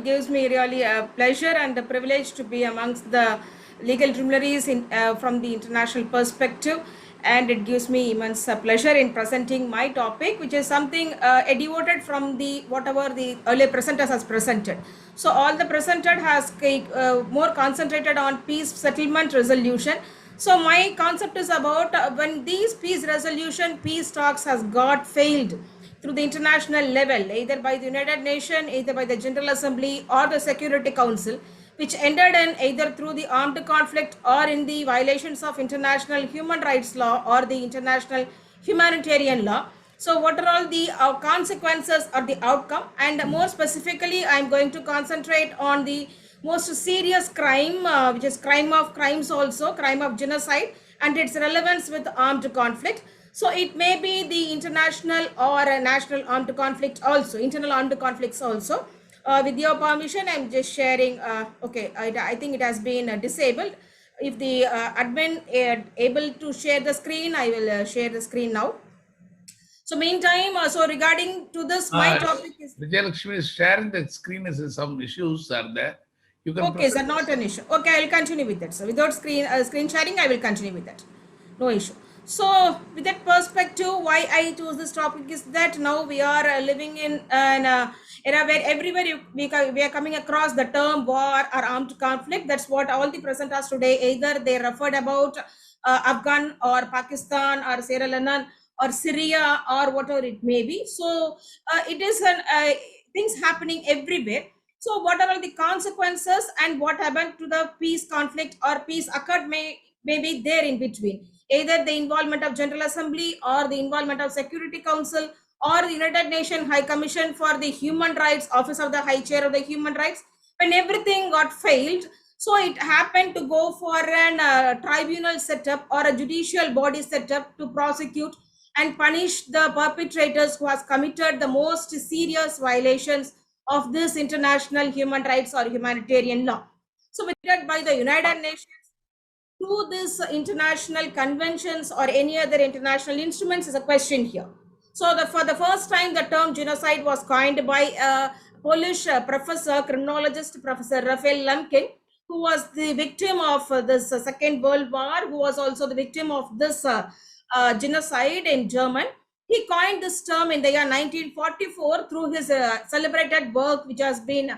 it gives me really a pleasure and a privilege to be amongst the legal luminaries from the international perspective, and it gives me immense pleasure in presenting my topic, which is something devoted from the whatever the earlier presenters has presented. So all the presented has more concentrated on peace settlement resolution. So my concept is about when these peace resolution, peace talks has got failed through the international level, either by the United Nations, either by the General Assembly or the Security Council, which ended in either through the armed conflict or in the violations of international human rights law or the international humanitarian law. So what are all the consequences or the outcome? And more specifically, I'm going to concentrate on the most serious crime, which is crime of crimes also, crime of genocide, and its relevance with armed conflict. So it may be the international or national armed conflict also, internal armed conflicts also. With your permission, I'm just sharing. Okay, I think it has been disabled. If the admin able to share the screen, I will share the screen now. So meantime, so regarding to this, my topic is... Vijayalakshmi is sharing the screen as some issues are there. You can okay, sir, not an issue. Okay, I will continue with that. So without screen sharing, I will continue with that. No issue. So with that perspective, why I choose this topic is that now we are living in an era where everywhere we are coming across the term war or armed conflict. That's what all the presenters today, either they referred about Afghan or Pakistan or Sierra Leone or Syria or whatever it may be. So it is things happening everywhere. So what are all the consequences and what happened to the peace conflict or peace occurred may be there in between, either the involvement of General Assembly or the involvement of Security Council or the United Nations High Commission for the Human Rights, Office of the High Chair of the Human Rights, when everything got failed. So it happened to go for an tribunal setup or a judicial body setup to prosecute and punish the perpetrators who has committed the most serious violations of this international human rights or humanitarian law. So with that by the United Nations to this international conventions or any other international instruments is a question here. So for the first time, the term genocide was coined by a Polish professor, criminologist, Professor Raphael Lemkin, who was the victim of this Second World War, who was also the victim of this genocide in German. He coined this term in the year 1944 through his celebrated work, which has been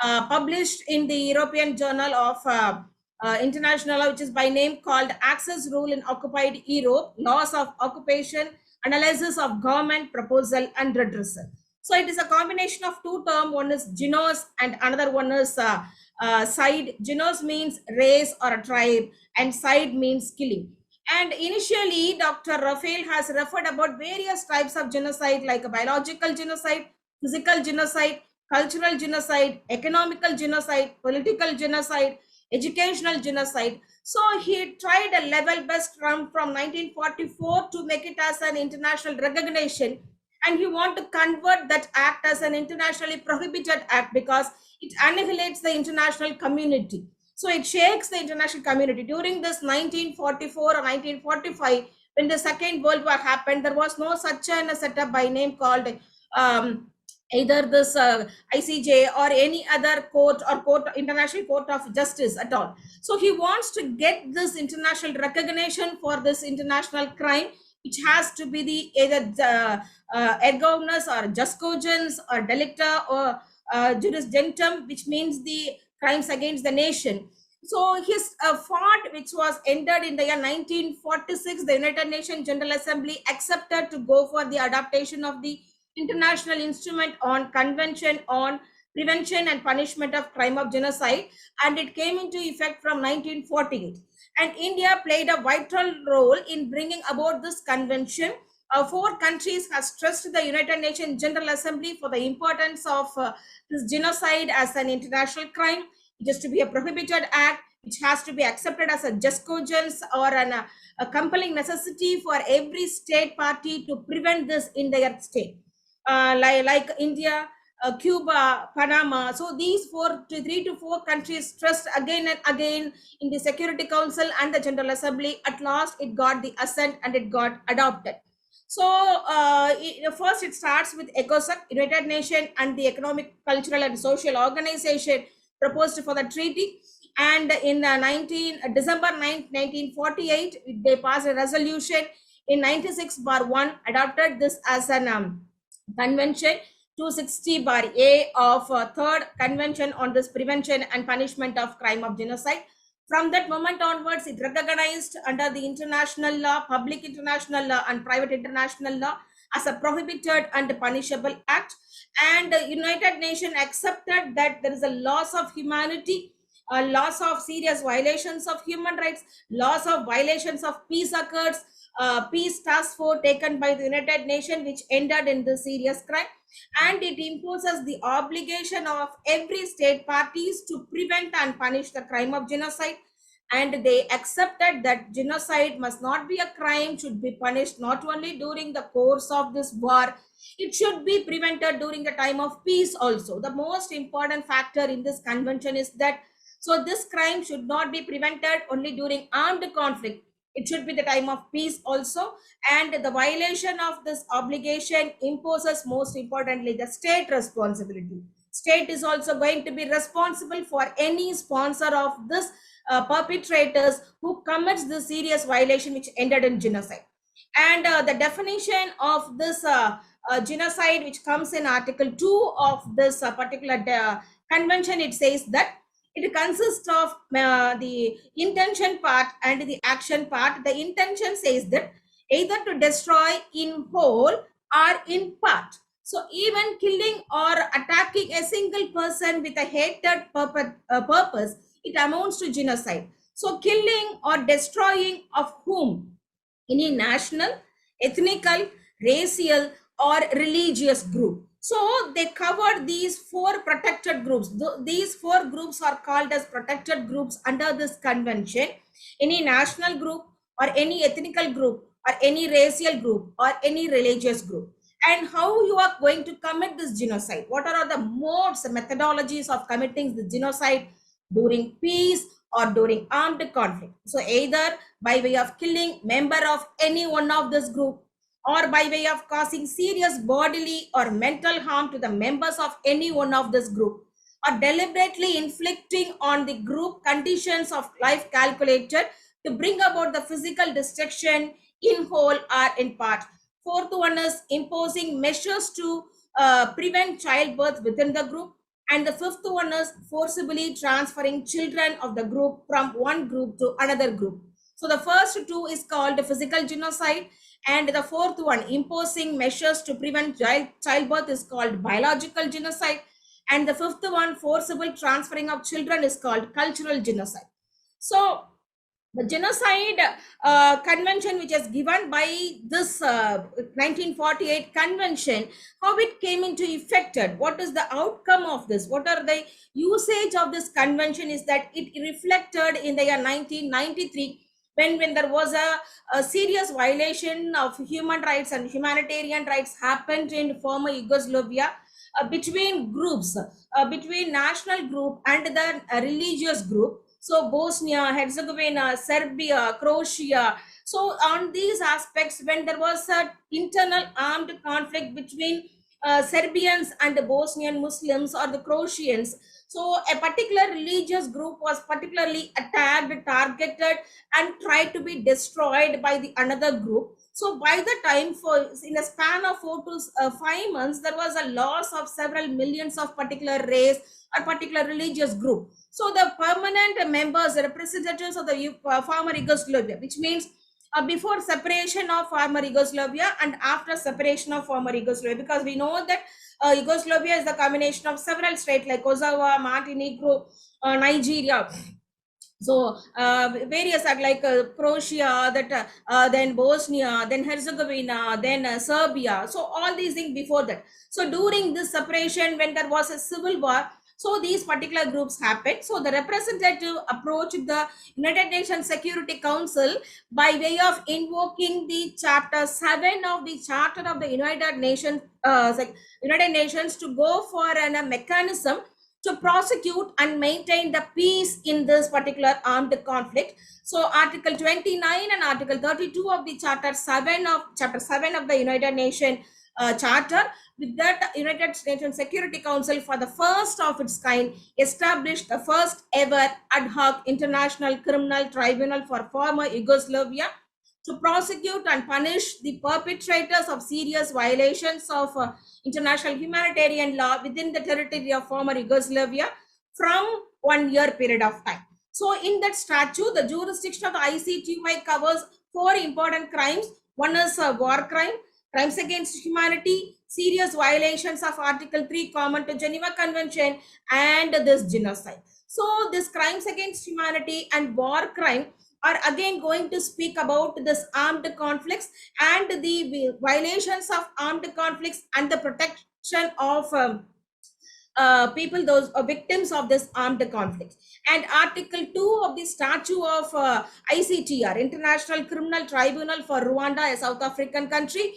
published in the European Journal of International Law, which is by name called Access Rule in Occupied Europe, Laws of Occupation, Analysis of Government Proposal and Redressal. So it is a combination of two terms. One is genos and another one is side. Genos means race or a tribe and side means killing. And initially, Dr. Raphael has referred about various types of genocide, like a biological genocide, physical genocide, cultural genocide, economical genocide, political genocide, educational genocide. So he tried a level best from 1944 to make it as an international recognition. And he want to convert that act as an internationally prohibited act because it annihilates the international community. So it shakes the international community. During this 1944 or 1945, when the Second World War happened, there was no such a setup by name called either this ICJ or any other court or international court of justice at all. So he wants to get this international recognition for this international crime, which has to be the either erga omnes or jus cogens or delicta or juris gentium, which means the crimes against the nation. So his fought, which was ended in the year 1946, the United Nations General Assembly accepted to go for the adaptation of the International Instrument on Convention on Prevention and Punishment of Crime of Genocide, and it came into effect from 1948. And India played a vital role in bringing about this convention. 4 countries have stressed the United Nations General Assembly for the importance of this genocide as an international crime. It is to be a prohibited act, which has to be accepted as a jus cogens or a compelling necessity for every state party to prevent this in their state, like India, Cuba, Panama. So these 3 to 4 countries stressed again and again in the Security Council and the General Assembly. At last, it got the assent and it got adopted. So first it starts with ECOSOC, United Nations and the Economic, Cultural and Social Organization proposed for the treaty. And in December 9, 1948, they passed a resolution in 96/1, adopted this as an convention 260 bar A of third convention on this prevention and punishment of crime of genocide. From that moment onwards, it recognized under the international law, public international law and private international law as a prohibited and punishable act. And the United Nations accepted that there is a loss of humanity, a loss of serious violations of human rights, loss of violations of peace accords, peace task force taken by the United Nations, which ended in the serious crime. And it imposes the obligation of every state parties to prevent and punish the crime of genocide. And they accepted that genocide must not be a crime, should be punished not only during the course of this war, it should be prevented during the time of peace also. The most important factor in this convention is that, so this crime should not be prevented only during armed conflict, it should be the time of peace also. And the violation of this obligation imposes, most importantly, the state responsibility. State is also going to be responsible for any sponsor of this perpetrators who commits the serious violation which ended in genocide. And the definition of this genocide, which comes in Article 2 of this particular convention, it says that it consists of the intention part and the action part. The intention says that either to destroy in whole or in part. So even killing or attacking a single person with a hated purpose, it amounts to genocide. So killing or destroying of whom? Any national, ethnical, racial or religious group. So they covered these four protected groups. These four groups are called as protected groups under this convention. Any national group or any ethnical group or any racial group or any religious group. And how you are going to commit this genocide? What are the modes, methodologies of committing the genocide during peace or during armed conflict? So either by way of killing member of any one of this group, or by way of causing serious bodily or mental harm to the members of any one of this group, or deliberately inflicting on the group conditions of life calculated to bring about the physical destruction in whole or in part. Fourth one is imposing measures to prevent childbirth within the group. And the fifth one is forcibly transferring children of the group from one group to another group. So the first two is called physical genocide, and the fourth one, imposing measures to prevent childbirth, is called biological genocide. And the fifth one, forcible transferring of children, is called cultural genocide. So the genocide convention, which is given by this 1948 convention, how it came into effect, what is the outcome of this, what are the usage of this convention, is that it reflected in the year 1993 when there was a serious violation of human rights and humanitarian rights happened in former Yugoslavia between groups, between national group and the religious group. So Bosnia, Herzegovina, Serbia, Croatia. So on these aspects, when there was an internal armed conflict between Serbians and the Bosnian Muslims or the Croatians, so a particular religious group was particularly attacked, targeted, and tried to be destroyed by the another group. So by the time, in a span of 4 to 5 months, there was a loss of several millions of particular race or particular religious group. So the permanent members, representatives of the former Yugoslavia, which means before separation of former Yugoslavia and after separation of former Yugoslavia, because we know that Yugoslavia is the combination of several states like Kosovo, Montenegro, Nigeria. So various are like Croatia, that then Bosnia, then Herzegovina, then Serbia. So all these things before that. So during this separation, when there was a civil war, so these particular groups happened. So the representative approached the United Nations Security Council by way of invoking the Chapter 7 of the Charter of the United Nations to go for a mechanism to prosecute and maintain the peace in this particular armed conflict. So Article 29 and Article 32 of the Chapter 7 of the United Nations Charter, with that United Nations Security Council for the first of its kind established the first ever ad hoc international criminal tribunal for former Yugoslavia to prosecute and punish the perpetrators of serious violations of international humanitarian law within the territory of former Yugoslavia from 1 year period of time. So in that statute, the jurisdiction of the ICTY covers 4 important crimes. One is war crime, crimes against humanity, serious violations of Article 3 common to Geneva Convention, and this genocide. So this crimes against humanity and war crime are again going to speak about this armed conflicts and the violations of armed conflicts and the protection of people, those victims of this armed conflict. And Article 2 of the Statute of ICTR, International Criminal Tribunal for Rwanda, a South African country,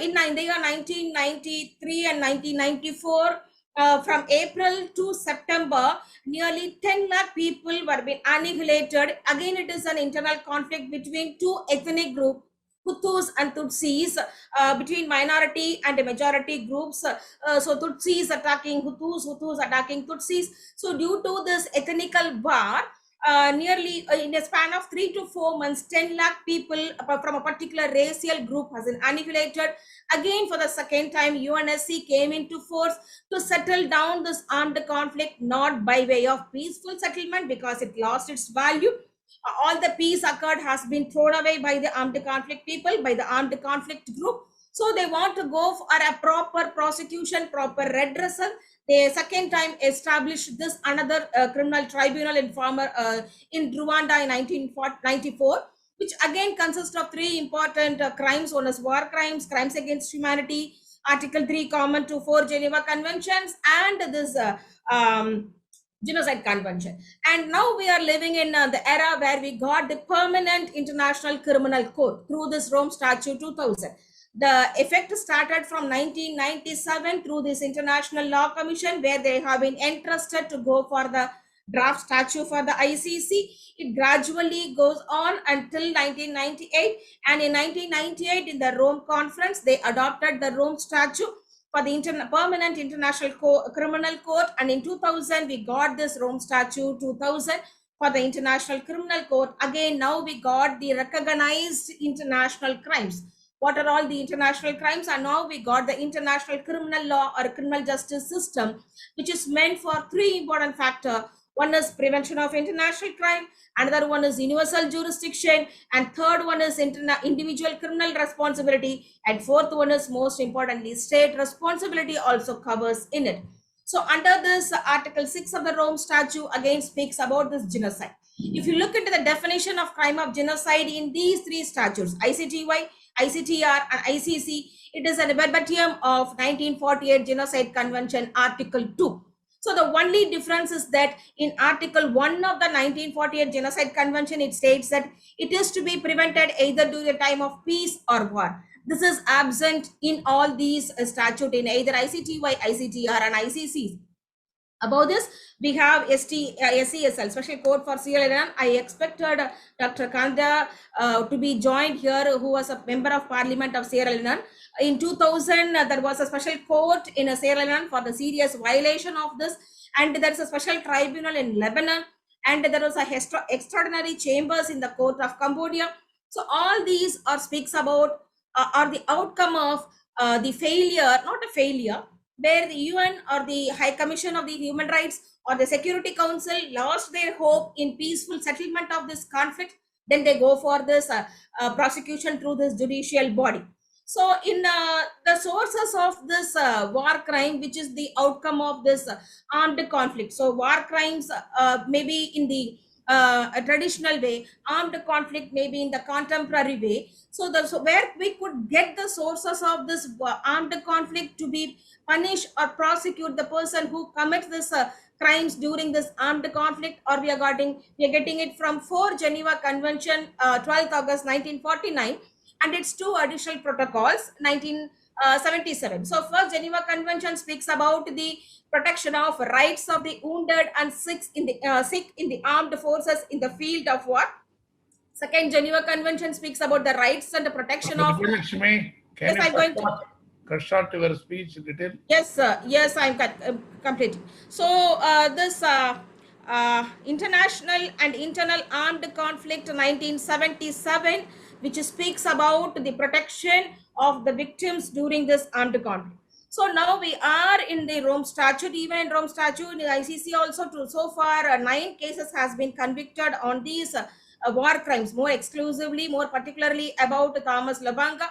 in the year 1993 and 1994, from April to September, nearly 10 lakh people were being annihilated. Again, it is an internal conflict between two ethnic groups, Hutus and Tutsis, between minority and majority groups. So Tutsis attacking Hutus, Hutus attacking Tutsis. So due to this ethnical war, nearly in a span of 3 to 4 months, 10 lakh people from a particular racial group has been annihilated. Again, for the second time, UNSC came into force to settle down this armed conflict, not by way of peaceful settlement because it lost its value. All the peace accord has been thrown away by the armed conflict people, by the armed conflict group. So they want to go for a proper prosecution, proper redressal. They second time established this another criminal tribunal in Rwanda in 1994, which again consists of 3 important crimes. One is war crimes, crimes against humanity, Article 3 common to 4 Geneva Conventions, and this Genocide Convention. And now we are living in the era where we got the permanent International Criminal Court through this Rome Statute 2000. The effect started from 1997 through this International Law Commission, where they have been entrusted to go for the draft statute for the ICC. It gradually goes on until 1998. And in 1998, in the Rome Conference, they adopted the Rome Statute for the permanent International Criminal Court. And in 2000, we got this Rome Statute 2000 for the International Criminal Court. Again, now we got the recognized international crimes. What are all the international crimes? And now we got the international criminal law or criminal justice system, which is meant for 3 important factors. One is prevention of international crime, another one is universal jurisdiction, and third one is individual criminal responsibility, and fourth one is most importantly state responsibility also covers in it. So under this Article 6 of the Rome Statute again speaks about this genocide. If you look into the definition of crime of genocide in these 3 statutes, ICTY, ICTR and ICC, it is a verbatim of 1948 Genocide Convention Article 2. So the only difference is that in Article 1 of the 1948 Genocide Convention, it states that it is to be prevented either during the time of peace or war. This is absent in all these statutes in either ICTY, ICTR and ICC. Above this, we have SCSL, Special Court for Sierra Leone. I expected Dr. Kanda to be joined here, who was a member of Parliament of Sierra Leone. In 2000, there was a special court in Sierra Leone for the serious violation of this, and there is a special tribunal in Lebanon, and there was a extraordinary chambers in the court of Cambodia. So all these speaks about are the outcome of the failure, not a failure, where the UN or the High Commission of the Human Rights or the Security Council lost their hope in peaceful settlement of this conflict. Then they go for this prosecution through this judicial body. So in the sources of this war crime, which is the outcome of this armed conflict. So war crimes maybe in the traditional way, armed conflict maybe in the contemporary way. So where we could get the sources of this armed conflict to be punish or prosecute the person who commits this crimes during this armed conflict, or we are getting it from 4 Geneva Convention, 12th August 1949, and its 2 additional protocols, 77. So first Geneva Convention speaks about the protection of rights of the wounded and sick in the armed forces in the field of war. Second Geneva Convention speaks about the rights and the protection Dr. of. Vijayalakshmi, can Yes, you I'm going to. cut short your speech a little? Yes, sir. Yes, I'm completing. So, this international and internal armed conflict 1977, which speaks about the protection of the victims during this armed conflict. So now we are in the Rome Statute, even in Rome Statute, in the ICC also. So far, 9 cases has been convicted on these war crimes, more exclusively, more particularly about Thomas Labanga.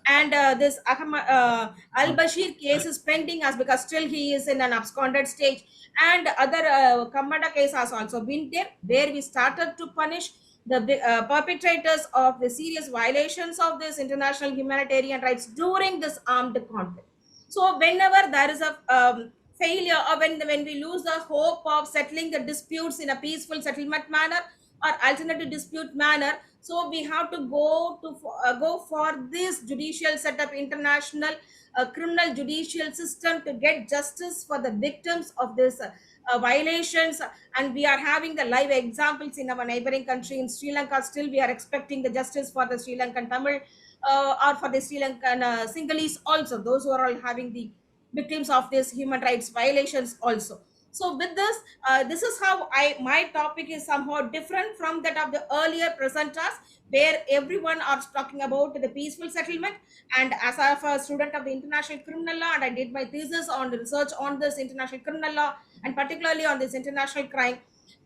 And this Al-Bashir case is pending as because still he is in an absconded stage, and other Kamada case has also been there, where we started to punish the perpetrators of the serious violations of this international humanitarian rights during this armed conflict. So whenever there is a failure, or when we lose the hope of settling the disputes in a peaceful settlement manner or alternative dispute manner, so we have to go for this judicial setup, international criminal judicial system, to get justice for the victims of this violations. And we are having the live examples in our neighboring country, in Sri Lanka. Still we are expecting the justice for the Sri Lankan Tamil or for the Sri Lankan Sinhalese also, those who are all having the victims of these human rights violations also. So with this, this is how my topic is somehow different from that of the earlier presenters, where everyone are talking about the peaceful settlement. And as a student of the international criminal law, and I did my thesis on the research on this international criminal law, and particularly on this international crime,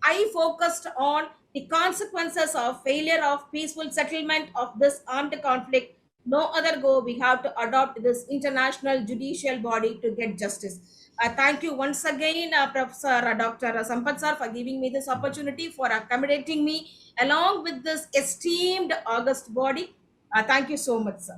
I focused on the consequences of failure of peaceful settlement of this armed conflict. No other go, we have to adopt this international judicial body to get justice. Thank you once again, Professor Dr. Sampath sir, for giving me this opportunity, for accommodating me along with this esteemed August body. Thank you so much, sir.